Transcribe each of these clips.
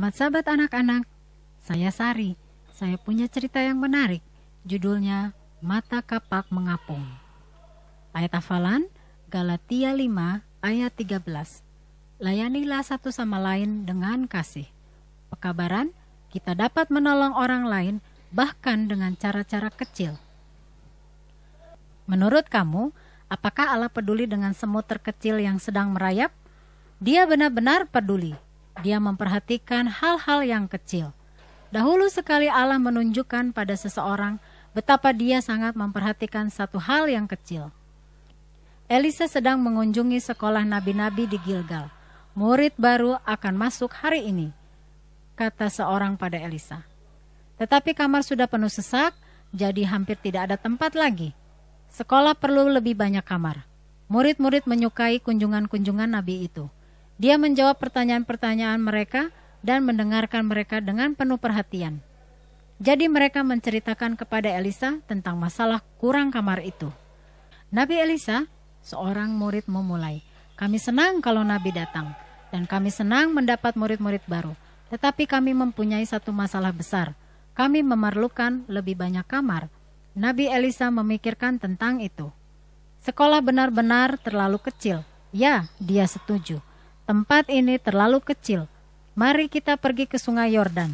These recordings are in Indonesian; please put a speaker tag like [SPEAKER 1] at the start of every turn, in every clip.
[SPEAKER 1] Selamat sahabat anak-anak, saya Sari. Saya punya cerita yang menarik. Judulnya Mata Kapak Mengapung. Ayat hafalan Galatia 5 ayat 13. Layanilah satu sama lain dengan kasih. Pekabaran, kita dapat menolong orang lain bahkan dengan cara-cara kecil. Menurut kamu, apakah Allah peduli dengan semut terkecil yang sedang merayap? Dia benar-benar peduli. Dia memperhatikan hal-hal yang kecil. Dahulu sekali Allah menunjukkan pada seseorang betapa dia sangat memperhatikan satu hal yang kecil. Elisa sedang mengunjungi sekolah nabi-nabi di Gilgal. Murid baru akan masuk hari ini, kata seorang pada Elisa. Tetapi kamar sudah penuh sesak, jadi hampir tidak ada tempat lagi. Sekolah perlu lebih banyak kamar. Murid-murid menyukai kunjungan-kunjungan nabi itu. Dia menjawab pertanyaan-pertanyaan mereka dan mendengarkan mereka dengan penuh perhatian. Jadi mereka menceritakan kepada Elisa tentang masalah kurang kamar itu. Nabi Elisa, seorang murid memulai, "Kami senang kalau nabi datang, dan kami senang mendapat murid-murid baru. Tetapi kami mempunyai satu masalah besar. Kami memerlukan lebih banyak kamar." Nabi Elisa memikirkan tentang itu. Sekolah benar-benar terlalu kecil. Ya, dia setuju. Tempat ini terlalu kecil. Mari kita pergi ke Sungai Yordan.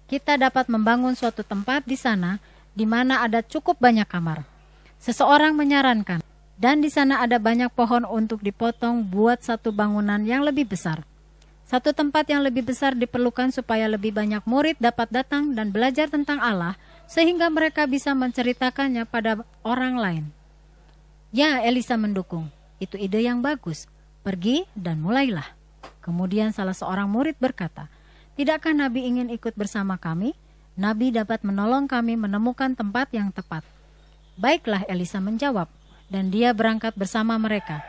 [SPEAKER 1] Kita dapat membangun suatu tempat di sana di mana ada cukup banyak kamar. Seseorang menyarankan, dan di sana ada banyak pohon untuk dipotong buat satu bangunan yang lebih besar. Satu tempat yang lebih besar diperlukan supaya lebih banyak murid dapat datang dan belajar tentang Allah sehingga mereka bisa menceritakannya pada orang lain. Ya, Elisa mendukung. Itu ide yang bagus. Pergi dan mulailah. Kemudian salah seorang murid berkata, "Tidakkah Nabi ingin ikut bersama kami? Nabi dapat menolong kami menemukan tempat yang tepat." "Baiklah," Elisa menjawab, dan dia berangkat bersama mereka.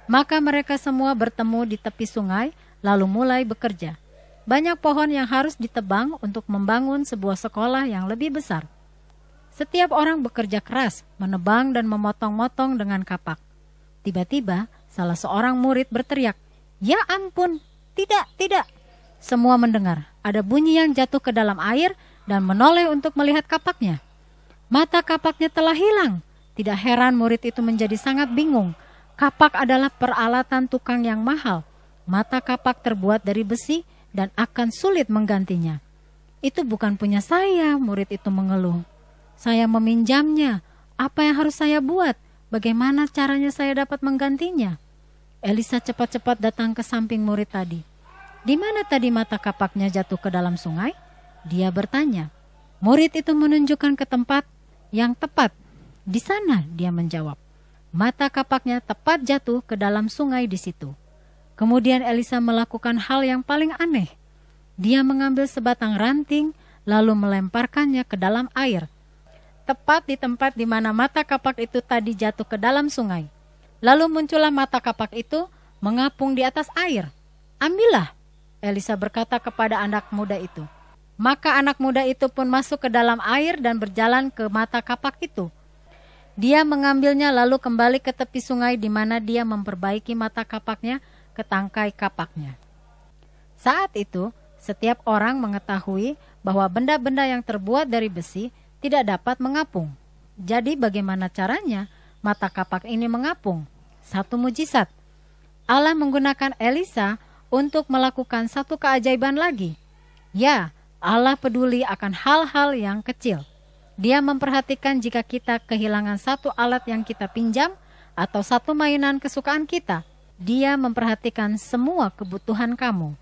[SPEAKER 1] Maka mereka semua bertemu di tepi sungai, lalu mulai bekerja. Banyak pohon yang harus ditebang untuk membangun sebuah sekolah yang lebih besar. Setiap orang bekerja keras, menebang dan memotong-motong dengan kapak. Tiba-tiba, salah seorang murid berteriak, "Ya ampun, tidak, tidak." Semua mendengar, ada bunyi yang jatuh ke dalam air dan menoleh untuk melihat kapaknya. Mata kapaknya telah hilang. Tidak heran murid itu menjadi sangat bingung. Kapak adalah peralatan tukang yang mahal. Mata kapak terbuat dari besi dan akan sulit menggantinya. "Itu bukan punya saya," murid itu mengeluh. "Saya meminjamnya. Apa yang harus saya buat? Bagaimana caranya saya dapat menggantinya?" Elisa cepat-cepat datang ke samping murid tadi. "Di mana tadi mata kapaknya jatuh ke dalam sungai?" dia bertanya. Murid itu menunjukkan ke tempat yang tepat. "Di sana," dia menjawab. Mata kapaknya tepat jatuh ke dalam sungai di situ. Kemudian Elisa melakukan hal yang paling aneh. Dia mengambil sebatang ranting lalu melemparkannya ke dalam air. Tepat di tempat di mana mata kapak itu tadi jatuh ke dalam sungai. Lalu muncullah mata kapak itu mengapung di atas air. "Ambillah," Elisa berkata kepada anak muda itu. Maka anak muda itu pun masuk ke dalam air dan berjalan ke mata kapak itu. Dia mengambilnya lalu kembali ke tepi sungai di mana dia memperbaiki mata kapaknya ke tangkai kapaknya. Saat itu, setiap orang mengetahui bahwa benda-benda yang terbuat dari besi tidak dapat mengapung. Jadi bagaimana caranya mata kapak ini mengapung? Satu mujizat. Allah menggunakan Elisa untuk melakukan satu keajaiban lagi. Ya, Allah peduli akan hal-hal yang kecil. Dia memperhatikan jika kita kehilangan satu alat yang kita pinjam atau satu mainan kesukaan kita. Dia memperhatikan semua kebutuhan kamu.